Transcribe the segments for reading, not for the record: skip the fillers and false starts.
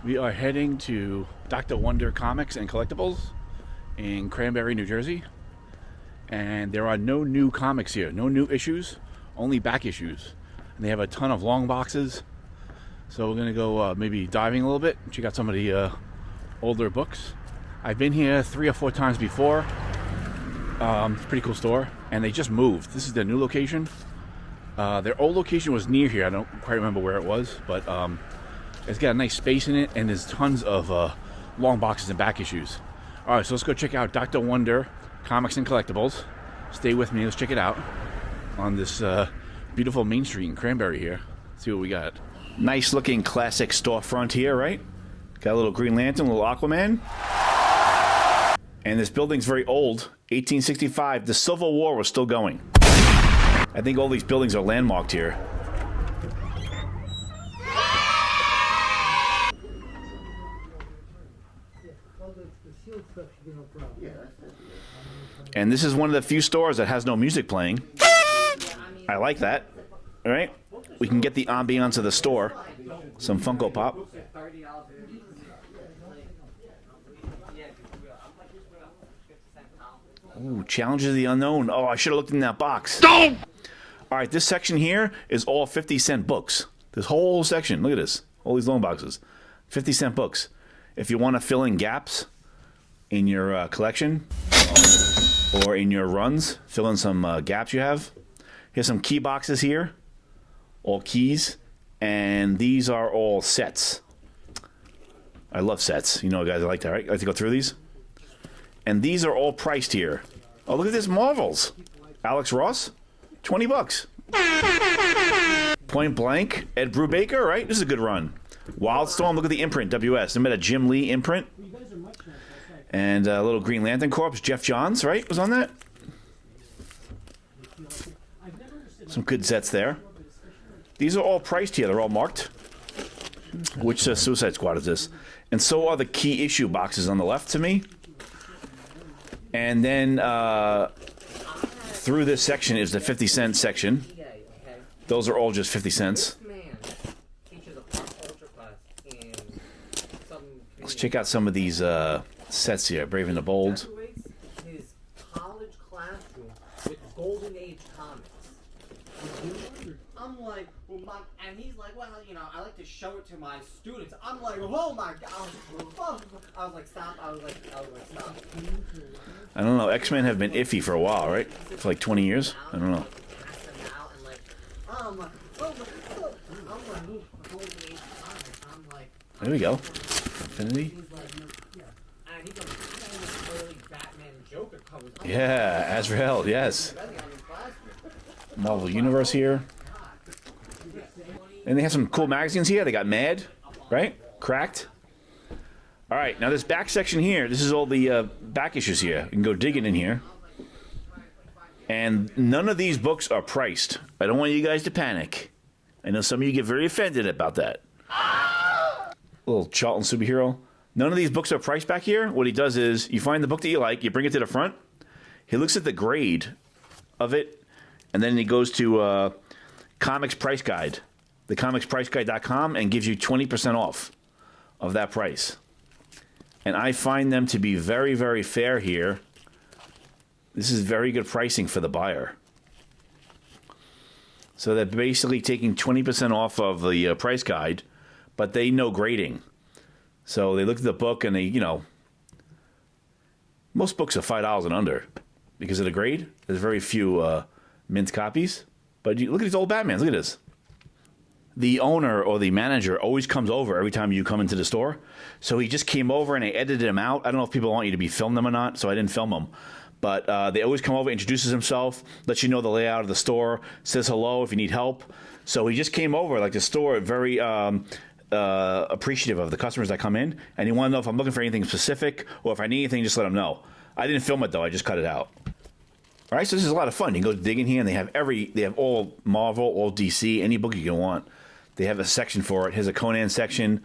We are heading to Dr. Wonder Comics and Collectibles in Cranbury, New Jersey. And there are no new comics here, no new issues, only back issues. And they have a ton of long boxes. So we're going to go maybe diving a little bit, check out some of the older books. I've been here 3 or 4 times before. It's a pretty cool store. And they just moved. This is their new location. Their old location was near here. I don't quite remember where it was, but it's got a nice space in it, and there's tons of long boxes and back issues. All right, so let's go check out Dr. Wonder Comics and Collectibles. Stay with me. Let's check it out on this beautiful Main Street in Cranbury here. See what we got. Nice looking classic storefront here, right? Got a little Green Lantern, a little Aquaman. And this building's very old, 1865. The Civil War was still going. I think all these buildings are landmarked here. And this is one of the few stores that has no music playing. I like that. All right? We can get the ambiance of the store. Some Funko Pop. Ooh, Challenges of the Unknown. Oh, I should have looked in that box. No! All right, this section here is all 50-cent books. This whole section, look at this. All these long boxes. 50-cent books. If you want to fill in gaps in your collection or in your runs, fill in some gaps you have. Here's some key boxes here. All keys. And these are all sets. I love sets. You know, guys, I like that, right? I like to go through these. And these are all priced here. Oh, look at this Marvels. Alex Ross, $20. Point Blank, Ed Brubaker, right? This is a good run. Wildstorm, look at the imprint, WS. They made a Jim Lee imprint. And a little Green Lantern Corps, Jeff Johns, right? Was on that. Some good sets there. These are all priced here. They're all marked. Which Suicide Squad is this? And so are the key issue boxes on the left to me. And then through this section is the 50-cent section. Those are all just 50 cents. Let's check out some of these sets here. Brave and the Bold. His college classroom with Golden Age comics. I'm like, well, Mom, and he's like, well, you know, I like to show it to my students. I'm like, oh my god. I was like, stop. I was like, stop. I don't know. X-Men have been iffy for a while, right? For like 20 years. I don't know. There we go. Infinity. Yeah, Azrael, yes. Marvel Universe here. And they have some cool magazines here. They got Mad, right? Cracked. All right, now this back section here, this is all the back issues here. You can go digging in here. And none of these books are priced. I don't want you guys to panic. I know some of you get very offended about that. Little Charlton superhero. None of these books are priced back here. What he does is you find the book that you like, you bring it to the front. He looks at the grade of it, and then he goes to Comics Price Guide, thecomicspriceguide.com, and gives you 20% off of that price. And I find them to be very, very fair here. This is very good pricing for the buyer. So they're basically taking 20% off of the price guide, but they know grading. So they look at the book and they, you know, most books are $5 and under because of the grade. There's very few mint copies. But you look at these old Batmans. Look at this. The owner or the manager always comes over every time you come into the store. So he just came over and they edited him out. I don't know if people want you to be filmed them or not, so I didn't film them. But they always come over, introduces himself, lets you know the layout of the store, says hello if you need help. So he just came over, like the store, very appreciative of the customers that come in. And he wanted to know if I'm looking for anything specific or if I need anything, just let him know. I didn't film it, though. I just cut it out. All right, so this is a lot of fun. You can go dig in here, and they have all Marvel, all DC, any book you can want. They have a section for it. Here's a Conan section,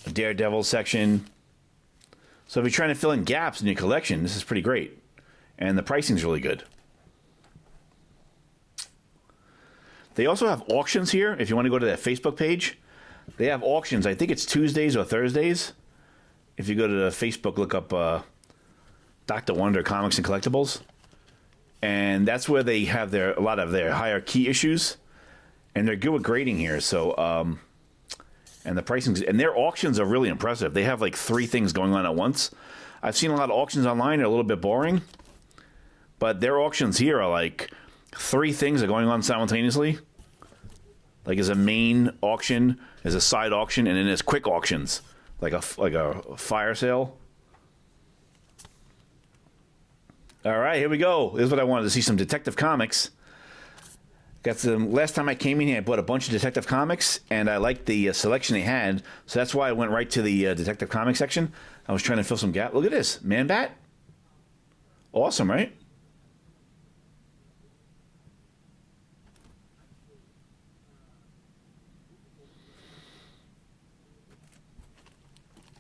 a Daredevil section. So if you're trying to fill in gaps in your collection, this is pretty great. And the pricing's really good. They also have auctions here. If you want to go to their Facebook page, They have auctions. I think it's Tuesdays or Thursdays. If you go to the Facebook, look up Dr. Wonder Comics and Collectibles. And that's where they have a lot of their higher key issues. And they're good with grading here. So, and the pricing, and their auctions are really impressive. They have like 3 things going on at once. I've seen a lot of auctions online. They're a little bit boring. But their auctions here are like 3 things are going on simultaneously. Like there's a main auction, there's a side auction, and then there's quick auctions. Like a fire sale. All right, here we go. This is what I wanted to see, some Detective Comics. Got some. Last time I came in here, I bought a bunch of Detective Comics, and I liked the selection they had, so that's why I went right to the Detective Comics section. I was trying to fill some gap. Look at this, Man Bat. Awesome, right?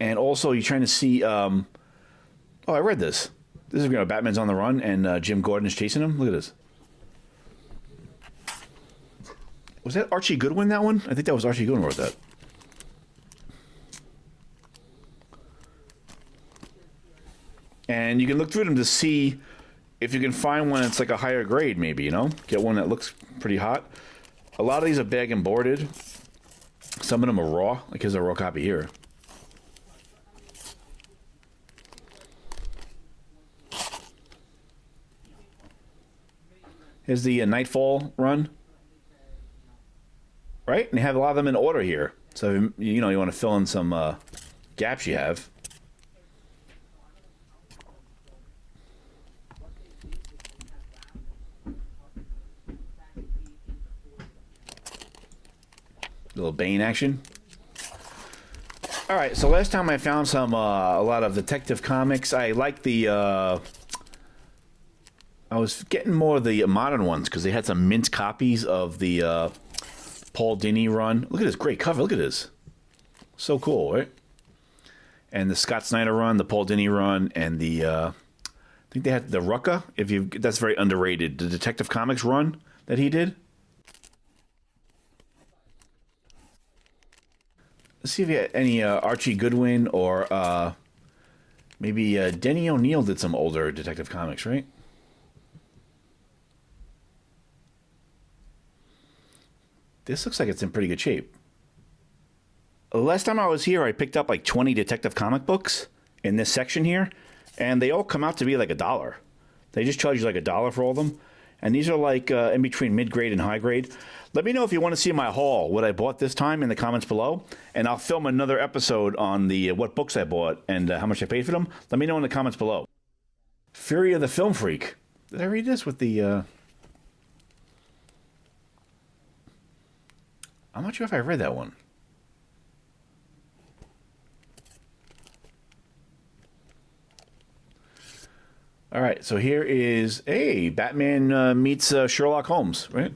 And also, you're trying to see. Oh, I read this. This is Batman's on the run, and Jim Gordon is chasing him. Look at this. Was that Archie Goodwin, that one? I think that was Archie Goodwin who wrote that. And you can look through them to see if you can find one that's like a higher grade, maybe, you know? Get one that looks pretty hot. A lot of these are bag and boarded. Some of them are raw. Like here's a raw copy here. Here's the Nightfall run. Right? And they have a lot of them in order here. So, you know, you want to fill in some gaps you have. Little Bane action. All right, so last time I found some a lot of Detective Comics. I like the I was getting more of the modern ones because they had some mint copies of the Paul Dini run. Look at this great cover. Look at this. So cool, right? And the Scott Snyder run, the Paul Dini run, and the I think they had the Rucka. That's very underrated. The Detective Comics run that he did. Let's see if you had any Archie Goodwin or maybe Denny O'Neil did some older Detective Comics, right? This looks like it's in pretty good shape. Last time I was here, I picked up like 20 Detective comic books in this section here, and they all come out to be like $1. They just charge you like $1 for all of them. And these are like in between mid-grade and high-grade. Let me know if you want to see my haul, what I bought this time, in the comments below. And I'll film another episode on the what books I bought and how much I paid for them. Let me know in the comments below. Fury of the Film Freak. Did I read this with the... I'm not sure if I read that one. All right, so here is, hey, Batman meets Sherlock Holmes, right?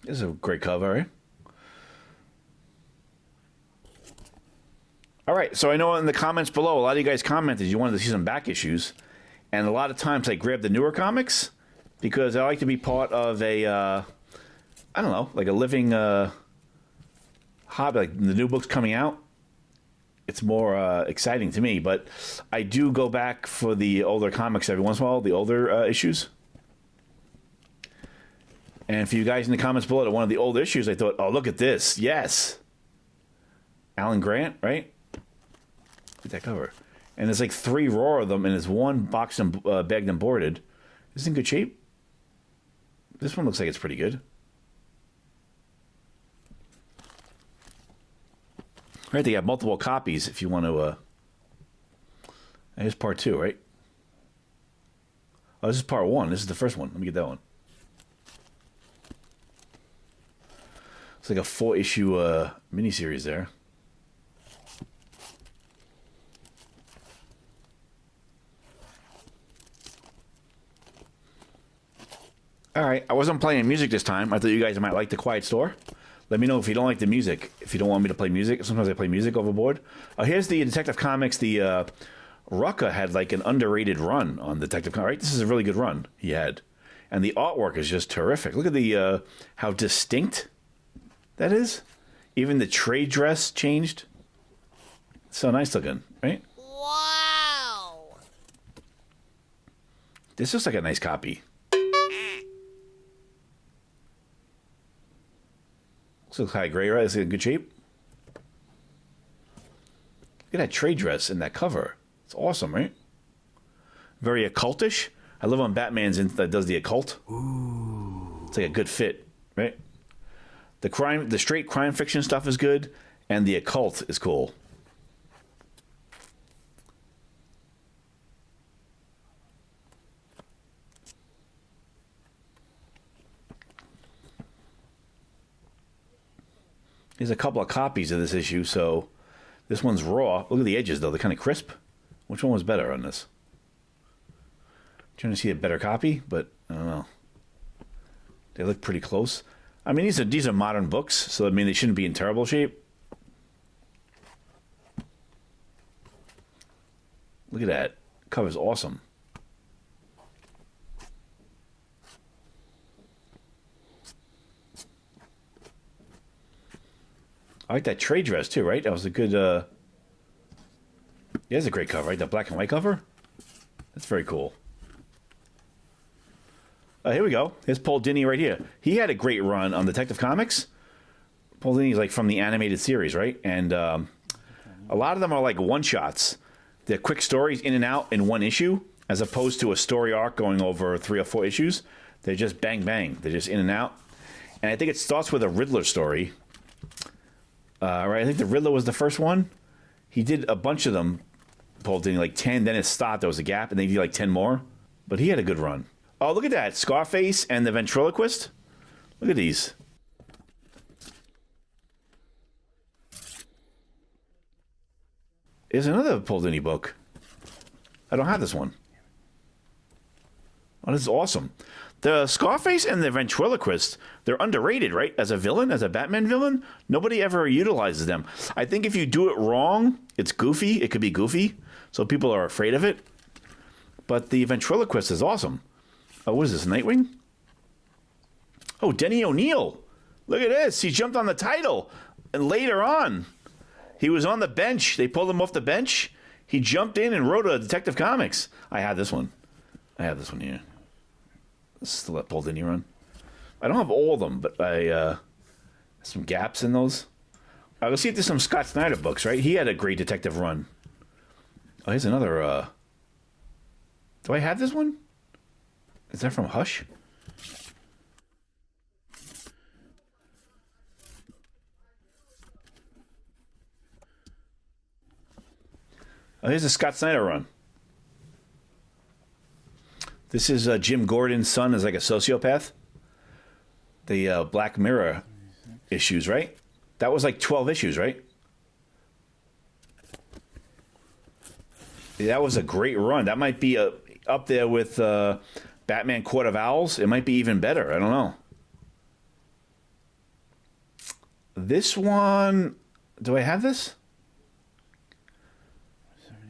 This is a great cover, right? All right, so I know in the comments below, a lot of you guys commented you wanted to see some back issues. And a lot of times I grab the newer comics because I like to be part of a, I don't know, like a living hobby. Like the new books coming out, it's more exciting to me. But I do go back for the older comics every once in a while, the older issues. And for you guys in the comments below that one of the old issues, I thought, oh, look at this. Yes. Alan Grant, right? Look at that cover. And there's like 3 raw of them, and there's 1 boxed and bagged and boarded. Is it in good shape? This one looks like it's pretty good. Right, they got multiple copies if you want to... Here's part 2, right? Oh, this is part 1. This is the first one. Let me get that one. It's like a 4-issue miniseries there. All right, I wasn't playing music this time. I thought you guys might like the Quiet Store. Let me know if you don't like the music, if you don't want me to play music. Sometimes I play music overboard. Here's the Detective Comics. The Rucka had like an underrated run on Detective Comics. Right? This is a really good run he had. And the artwork is just terrific. Look at the how distinct that is. Even the trade dress changed. So nice looking, right? Wow! This looks like a nice copy. Looks high gray, right? It's in good shape. Look at that trade dress in that cover. It's awesome, right? Very occultish. I love when Batman's that does the occult. Ooh. It's like a good fit, right? The straight crime fiction stuff is good, and the occult is cool. There's a couple of copies of this issue, so this one's raw. Look at the edges, though. They're kind of crisp. Which one was better on this? Trying to see a better copy, but I don't know. They look pretty close. I mean, these are modern books, so I mean they shouldn't be in terrible shape. Look at that. Cover's awesome. I like that trade dress too, right? That was a good yeah, it's a great cover, right? That black and white cover. That's very cool. Here we go. Here's Paul Dini right here. He had a great run on Detective Comics. Paul Dini's like from the animated series, right? And a lot of them are like one-shots. They're quick stories in and out in one issue, as opposed to a story arc going over 3 or 4 issues. They're just bang, bang. They're just in and out. And I think it starts with a Riddler story. Right? I think the Riddler was the first one. He did a bunch of them, Paul Dini, like 10. Then it stopped. There was a gap, and then he did like 10 more. But he had a good run. Oh, look at that. Scarface and the Ventriloquist. Look at these. Here's another Paul Dini book. I don't have this one. Oh, this is awesome. The Scarface and the Ventriloquist, they're underrated, right? As a villain, as a Batman villain, nobody ever utilizes them. I think if you do it wrong, it's goofy. It could be goofy, so people are afraid of it. But the Ventriloquist is awesome. Oh, what is this, Nightwing? Oh, Denny O'Neil. Look at this. He jumped on the title. And later on, he was on the bench. They pulled him off the bench. He jumped in and wrote a Detective Comics. I have this one. I have this one here. Still let Paul Dini run. I don't have all of them, but I some gaps in those. Let's see if there's some Scott Snyder books, right? He had a great detective run. Oh, here's another. Do I have this one? Is that from Hush? Oh, here's a Scott Snyder run. This is Jim Gordon's son is like a sociopath. The Black Mirror issues, right? That was like 12 issues, right? That was a great run. That might be up there with Batman Court of Owls. It might be even better. I don't know. This one, do I have this?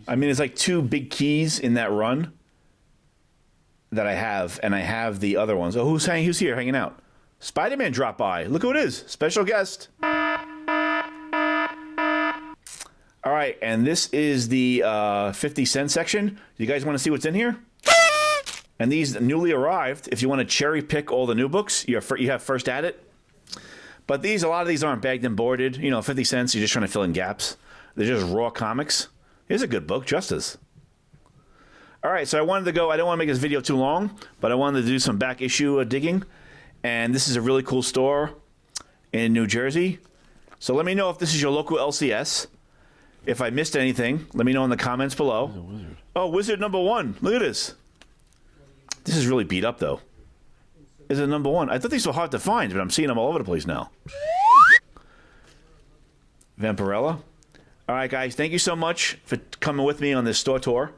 I mean, it's like 2 big keys in that run that I have, and I have the other ones. Oh, who's here hanging out? Spider-Man dropped by. Look who it is. Special guest. All right, and this is the 50-cent section. You guys want to see what's in here? And these newly arrived, if you want to cherry pick all the new books, you have first at it. But a lot of these aren't bagged and boarded. 50 cents, you're just trying to fill in gaps. They're just raw comics. Here's a good book, Justice. All right, so I wanted to go. I don't want to make this video too long, but I wanted to do some back issue digging. And this is a really cool store in New Jersey. So let me know if this is your local LCS. If I missed anything, let me know in the comments below. Wizard. Oh, Wizard #1. Look at this. This is really beat up, though. Is it #1? I thought these were hard to find, but I'm seeing them all over the place now. Vampirella. All right, guys. Thank you so much for coming with me on this store tour.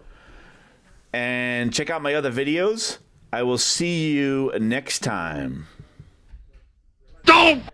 And check out my other videos. I will see you next time. Don't